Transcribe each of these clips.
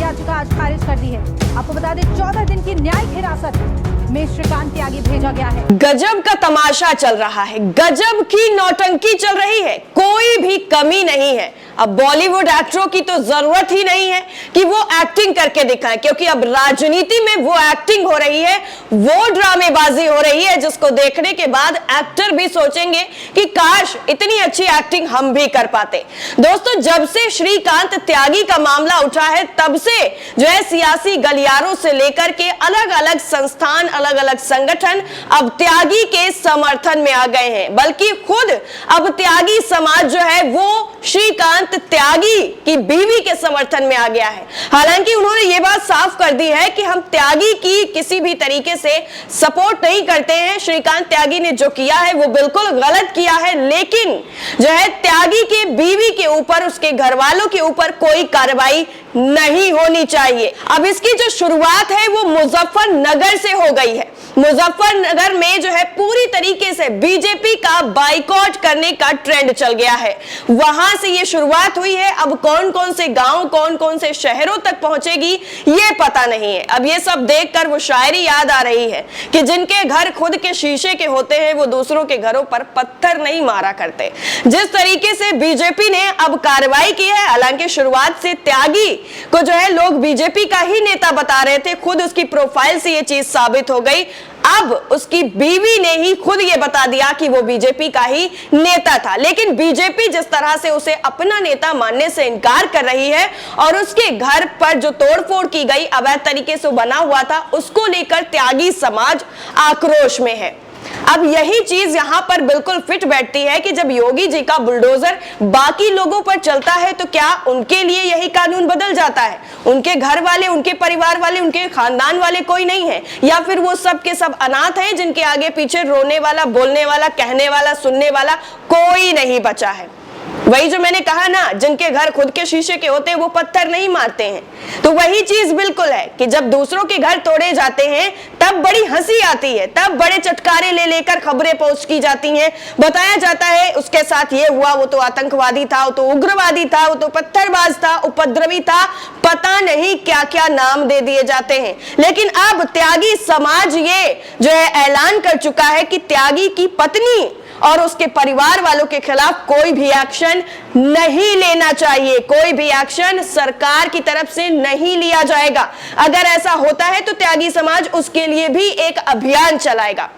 याचिका आज खारिज कर दी है। आपको बता दें 14 दिन की न्यायिक हिरासत में श्रीकांत त्यागी भेजा गया है। गजब का तमाशा चल रहा है, गजब की नौटंकी चल रही है, कोई भी कमी नहीं है। अब बॉलीवुड एक्टरों की तो जरूरत ही नहीं है कि वो एक्टिंग करके दिखाएं, क्योंकि अब राजनीति में वो एक्टिंग हो रही है, वो ड्रामेबाजी हो रही है जिसको देखने के बाद एक्टर भी सोचेंगे कि काश इतनी अच्छी एक्टिंग हम भी कर पाते। दोस्तों, जब से श्रीकांत त्यागी का मामला उठा है तब से जो है सियासी गलियारों से लेकर के अलग अलग संस्थान, अलग अलग संगठन अब त्यागी के समर्थन में आ गए हैं, बल्कि खुद अब त्यागी समाज जो है वो श्रीकांत त्यागी की बीवी के समर्थन में आ गया है। हालांकि उन्होंने ये बात साफ कर दी है कि हम त्यागी की किसी भी तरीके से सपोर्ट नहीं करते हैं। श्रीकांत त्यागी ने जो किया है वो बिल्कुल गलत किया है, लेकिन जो है त्यागी के बीवी के ऊपर, उसके घर वालों के ऊपर कोई कार्रवाई नहीं होनी चाहिए। अब इसकी जो शुरुआत है वो मुजफ्फरनगर से हो गई है। मुजफ्फरनगर में जो है पूरी तरीके से बीजेपी का बाइकॉट करने का ट्रेंड चल गया है, वहां से ये शुरुआत हुई है। अब कौन कौन से गांव, कौन कौन से शहरों तक पहुंचेगी ये पता नहीं है। अब ये सब देखकर वो शायरी याद आ रही है कि जिनके घर खुद के शीशे के होते हैं वो दूसरों के घरों पर पत्थर नहीं मारा करते। जिस तरीके से बीजेपी ने अब कार्रवाई की है, हालांकि शुरुआत से त्यागी को जो है लोग बीजेपी का ही नेता बता रहे थे, खुद उसकी प्रोफाइल से ये चीज साबित हो गई। अब उसकी बीवी ने ही खुद ये बता दिया कि वो बीजेपी का ही नेता था, लेकिन बीजेपी जिस तरह से उसे अपना नेता मानने से इनकार कर रही है और उसके घर पर जो तोड़फोड़ की गई, अवैध तरीके से बना हुआ था, उसको लेकर त्यागी समाज आक्रोश में है। अब यही चीज यहां पर बिल्कुल फिट बैठती है कि जब योगी जी का बुलडोजर बाकी लोगों पर चलता है तो क्या उनके लिए यही कानून बदल जाता है? उनके घर वाले, उनके परिवार वाले, उनके खानदान वाले कोई नहीं है, या फिर वो सब के सब अनाथ हैं जिनके आगे पीछे रोने वाला, बोलने वाला, कहने वाला, सुनने वाला कोई नहीं बचा है? वही जो मैंने कहा ना, जिनके घर खुद के शीशे के होते हैं वो पत्थर नहीं मारते हैं। तो वही चीज बिल्कुल है कि जब दूसरों के घर तोड़े जाते हैं तब बड़ी हंसी आती है, तब बड़े चटकारे ले लेकर खबरें पोस्ट की जाती हैं, बताया जाता है उसके साथ ये हुआ, वो तो आतंकवादी था, वो तो उग्रवादी था, वो तो पत्थरबाज था, उपद्रवी था, पता नहीं क्या क्या नाम दे दिए जाते हैं। लेकिन अब त्यागी समाज ये जो है ऐलान कर चुका है कि त्यागी की पत्नी और उसके परिवार वालों के खिलाफ कोई भी एक्शन नहीं लेना चाहिए, कोई भी एक्शन सरकार की तरफ से नहीं लिया जाएगा। अगर ऐसा होता है तो त्यागी समाज उसके लिए भी एक अभियान चलाएगा।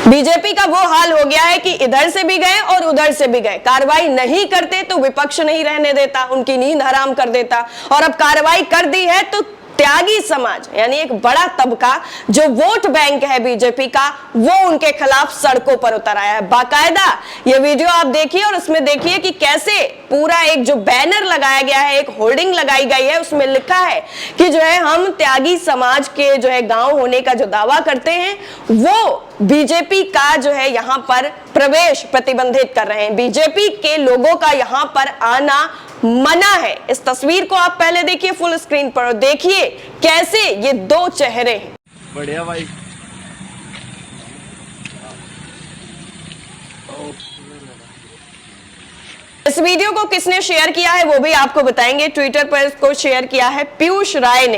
बीजेपी का वो हाल हो गया है कि इधर से भी गए और उधर से भी गए, कार्रवाई नहीं करते तो विपक्ष नहीं रहने देता, उनकी नींद हराम कर देता, और अब कार्रवाई कर दी है तो त्यागी समाज यानी एक बड़ा तबका जो वोट बैंक है बीजेपी का, वो उनके खिलाफ सड़कों पर उतर आया है। बाकायदा ये वीडियो आप देखिए और उसमें देखिए कि कैसे पूरा एक जो बैनर लगाया गया है, एक होर्डिंग लगाई गई है, उसमें लिखा है कि जो है हम त्यागी समाज के जो है गांव होने का जो दावा करते हैं वो बीजेपी का जो है यहाँ पर प्रवेश प्रतिबंधित कर रहे हैं, बीजेपी के लोगों का यहाँ पर आना मना है। इस तस्वीर को आप पहले देखिए फुल स्क्रीन पर और देखिए कैसे ये दो चेहरे हैं। बढ़िया भाई। इस वीडियो को किसने शेयर किया है वो भी आपको बताएंगे। ट्विटर पर इसको शेयर किया है पीयूष राय ने।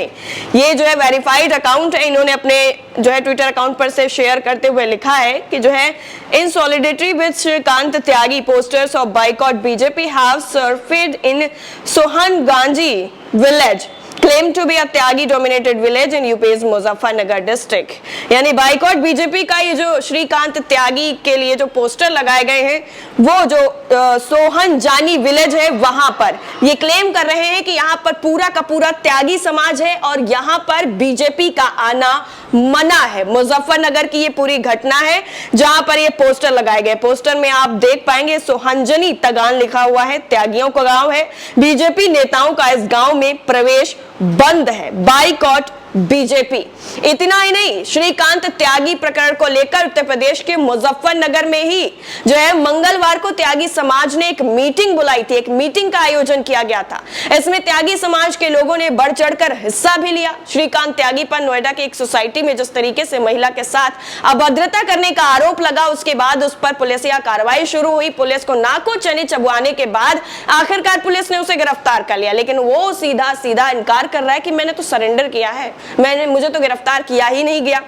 ये जो है वेरीफाइड अकाउंट है, इन्होंने अपने जो है ट्विटर अकाउंट पर से शेयर करते हुए लिखा है कि जो है in solidarity with Shrikant Tyagi posters of boycott BJP have surfaced in Sohanganji village claim to be a Tyagi dominated village in UP's Muzaffarnagar district. यानी बाइकॉट बीजेपी का ये जो श्रीकांत त्यागी के लिए जो पोस्टर लगाए गए हैं वो जो सोहन जानी विलेज है वहां पर ये क्लेम कर रहे हैं कि यहाँ पर पूरा का पूरा त्यागी समाज है और यहाँ पर बीजेपी का आना मना है। मुजफ्फरनगर की ये पूरी घटना है जहां पर ये पोस्टर लगाए गए। पोस्टर में आप देख पाएंगे सोहंजनी तगान लिखा हुआ है, त्यागियों का गांव है। बीजेपी नेताओं का इस गांव में प्रवेश बंद है, बाइकॉट बीजेपी। इतना ही नहीं, श्रीकांत त्यागी प्रकरण को लेकर उत्तर प्रदेश के मुजफ्फरनगर में ही जो है मंगलवार को त्यागी समाज ने एक मीटिंग बुलाई थी। एक मीटिंग का आयोजन किया गया था। इसमें त्यागी समाज के लोगों ने बढ़ चढ़कर हिस्सा भी लिया। श्रीकांत त्यागी पर नोएडा की एक सोसाइटी में जिस तरीके से महिला के साथ अभद्रता करने का आरोप लगा, उसके बाद उस पर पुलिसिया कार्रवाई शुरू हुई। पुलिस को नाको चने चबवाने के बाद आखिरकार पुलिस ने उसे गिरफ्तार कर लिया, लेकिन वो सीधा सीधा इनकार कर रहा है कि मैंने तो सरेंडर किया है, मुझे तो गिरफ्तार किया ही नहीं गया।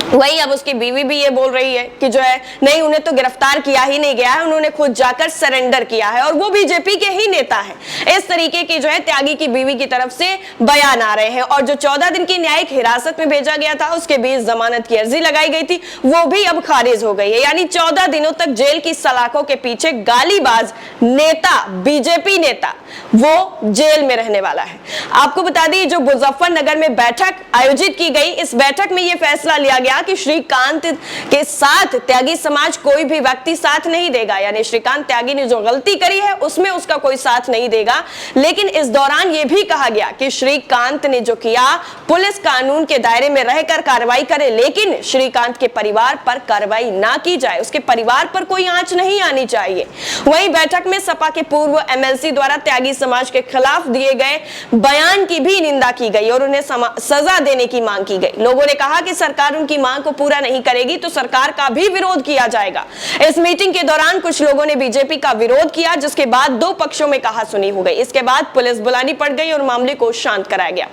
वही अब उसकी बीवी भी ये बोल रही है कि जो है नहीं, उन्हें तो गिरफ्तार किया ही नहीं गया है, उन्होंने खुद जाकर सरेंडर किया है और वो बीजेपी के ही नेता हैं। इस तरीके की जो है त्यागी की बीवी की तरफ से बयान आ रहे हैं। और जो 14 दिन की न्यायिक हिरासत में भेजा गया था, उसके बीच जमानत की अर्जी लगाई गई थी, वो भी अब खारिज हो गई है। यानी 14 दिनों तक जेल की सलाखों के पीछे गालीबाज नेता, बीजेपी नेता, वो जेल में रहने वाला है। आपको बता दी, जो मुजफ्फरनगर में बैठक आयोजित की गई, इस बैठक में यह फैसला लिया गया कि श्रीकांत के साथ त्यागी समाज कोई भी व्यक्ति साथ नहीं देगा। यानी श्रीकांत त्यागी ने जो गलती करी है उसमें उसका कोई साथ नहीं देगा। लेकिन इस दौरान यह भी कहा गया कि श्रीकांत ने जो किया, पुलिस कानून के दायरे में रहकर कार्रवाई करे, लेकिन श्रीकांत के परिवार पर कार्रवाई ना की जाए, उसके परिवार पर कोई आंच नहीं आनी चाहिए। वहीं बैठक में सपा के पूर्व एमएलसी द्वारा त्यागी समाज के खिलाफ दिए गए बयान की भी निंदा की गई और उन्हें सजा देने की मांग की गई। लोगों ने कहा कि सरकार उनकी मांग को पूरा नहीं करेगी तो सरकार का भी विरोध किया जाएगा। इस मीटिंग के दौरान कुछ लोगों ने बीजेपी का विरोध किया, जिसके बाद दो पक्षों में कहासुनी हो गई। इसके बाद पुलिस बुलानी पड़ गई और मामले को शांत कराया गया।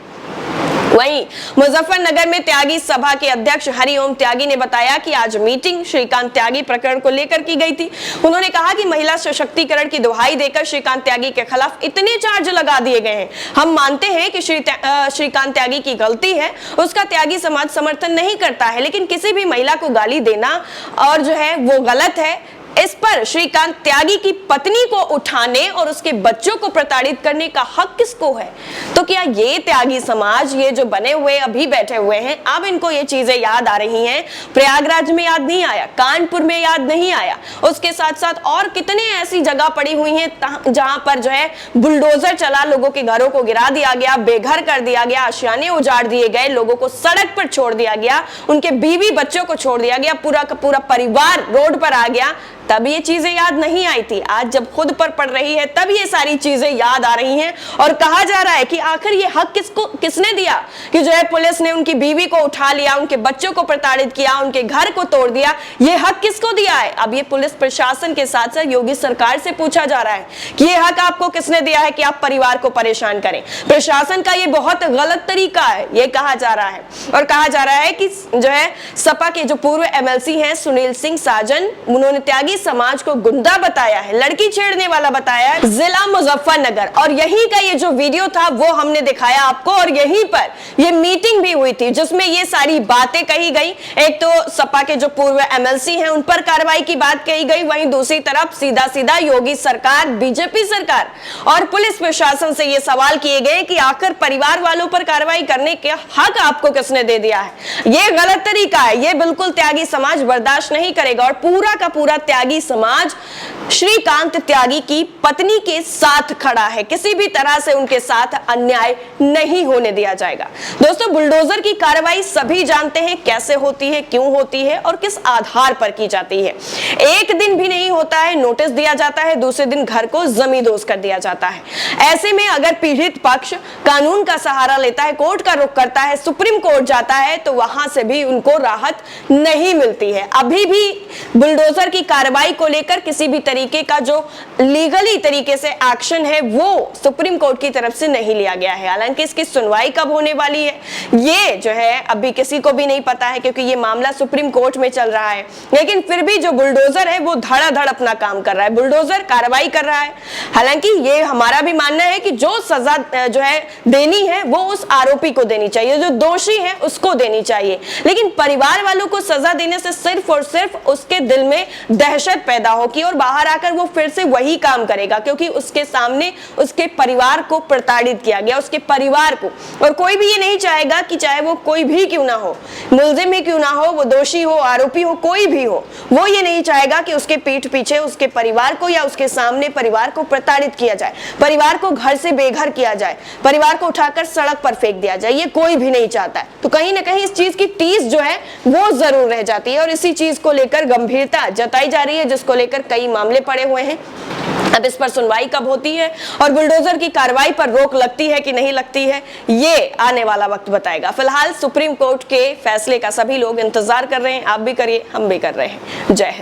वहीं मुजफ्फरनगर में त्यागी सभा के अध्यक्ष हरिओम त्यागी ने बताया कि आज मीटिंग श्रीकांत त्यागी प्रकरण को लेकर की गई थी। उन्होंने कहा कि महिला सशक्तिकरण की दुहाई देकर श्रीकांत त्यागी के खिलाफ इतने चार्ज लगा दिए गए हैं। हम मानते हैं कि श्रीकांत त्यागी की गलती है, उसका त्यागी समाज समर्थन नहीं करता है, लेकिन किसी भी महिला को गाली देना और जो है वो गलत है। इस पर श्रीकांत त्यागी की पत्नी को उठाने और उसके बच्चों को प्रताड़ित करने का हक किसको है? तो क्या ये त्यागी समाज, ये जो बने हुए अभी बैठे हुए हैं, अब इनको ये चीजें याद आ रही हैं? प्रयागराज में याद नहीं आया, कानपुर में याद नहीं आया, उसके साथ साथ और कितने ऐसी जगह पड़ी हुई हैं जहां पर जो है बुलडोजर चला, लोगों के घरों को गिरा दिया गया, बेघर कर दिया गया, आशियाने उजाड़ दिए गए, लोगों को सड़क पर छोड़ दिया गया, उनके बीवी बच्चों को छोड़ दिया गया, पूरा का पूरा परिवार रोड पर आ गया। तब ये चीजें याद नहीं आई थी। आज जब खुद पर पड़ रही है तब ये सारी चीजें याद आ रही हैं और कहा जा रहा है कि आखिर ये हक किसने दिया कि जो है पुलिस ने उनकी बीवी को उठा लिया, उनके बच्चों को प्रताड़ित किया, उनके घर को तोड़ दिया। ये हक किसको दिया है? अब ये पुलिस प्रशासन के साथ साथ योगी सरकार से पूछा जा रहा है कि ये हक आपको किसने दिया है कि आप परिवार को परेशान करें? प्रशासन का ये बहुत गलत तरीका है, ये कहा जा रहा है। और कहा जा रहा है कि जो है सपा के जो पूर्व एमएलसी हैं सुनील सिंह साजन, उन्होंने त्यागी समाज को गुंडा बताया है, लड़की छेड़ने वाला बताया है, जिला मुजफ्फरनगर। और यही का ये जो वीडियो था वो हमने दिखाया आपको और यहीं पर ये मीटिंग भी हुई थी जिसमें ये सारी बातें कही गई। एक तो सपा के जो पूर्व एमएलसी हैं उन पर कार्रवाई की बात कही गई, वहीं दूसरी तरफ सीधा सीधा योगी सरकार, बीजेपी सरकार और पुलिस प्रशासन से ये सवाल किए गए कि आखिर परिवार वालों पर कार्रवाई करने के हक आपको किसने दे दिया है? ये गलत तरीका है, ये बिल्कुल त्यागी समाज बर्दाश्त नहीं करेगा और पूरा का पूरा त्यागी समाज श्रीकांत त्यागी की पत्नी के साथ खड़ा है। किसी भी तरह से उनके साथ अन्याय नहीं होने दिया जाएगा। दोस्तों, बुलडोजर की कार्रवाई सभी जानते हैं कैसे होती है, क्यों होती है और किस आधार पर की जाती है। एक दिन भी नहीं होता है, नोटिस दिया जाता है, दूसरे दिन घर को जमींदोज कर दिया जाता है। ऐसे में अगर पीड़ित पक्ष कानून का सहारा लेता है, कोर्ट का रुख करता है, सुप्रीम कोर्ट जाता है, तो वहां से भी उनको राहत नहीं मिलती है। अभी भी बुलडोजर की कार्रवाई को लेकर किसी भी तरीके का जो लीगली तरीके से एक्शन है वो सुप्रीम कोर्ट की तरफ से नहीं लिया गया है। हालांकि इसकी सुनवाई कब होने वाली है ये जो है अभी किसी को भी नहीं पता है, क्योंकि ये मामला सुप्रीम कोर्ट में चल रहा है। लेकिन फिर भी जो बुलडोजर है वो धड़ाधड़ अपना काम कर रहा है, बुलडोजर कार्रवाई कर रहा है। हालांकि ये हमारा भी मानना है कि जो सजा जो है देनी है वो उस आरोपी को देनी चाहिए, जो दोषी है उसको देनी चाहिए। लेकिन परिवार वालों को सजा देने से सिर्फ और सिर्फ उसके दिल में दहशत पैदा होगी और बाहर आकर वो फिर से वही काम करेगा, क्योंकि उसके सामने उसके परिवार को प्रताड़ित किया गया, उसके परिवार को। और कोई भी ये नहीं चाहेगा कि चाहे वो कोई भी क्यों ना हो, मुलजिम ही क्यों ना हो, वो दोषी हो, आरोपी हो, कोई भी हो, वो ये नहीं चाहेगा कि उसके पीठ पीछे उसके परिवार को या उसके सामने परिवार को प्रताड़ित किया जाए, परिवार को घर से बेघर किया जाए, परिवार को उठाकर सड़क पर फेंक दिया जाए, ये कोई भी नहीं चाहता है। तो कहीं ना कहीं इस चीज की टीस जो है वो जरूर रह जाती है और इसी चीज को लेकर गंभीरता जताई जा रही है, जिसको लेकर कई मामले पड़े हुए हैं। अब इस पर सुनवाई कब होती है और बुलडोजर की कार्रवाई पर रोक लगती है कि नहीं लगती है, ये आने वाला वक्त बताएगा। फिलहाल सुप्रीम कोर्ट के फैसले का सभी लोग इंतजार कर रहे हैं, आप भी करिए, हम भी कर रहे हैं। जय हिंद।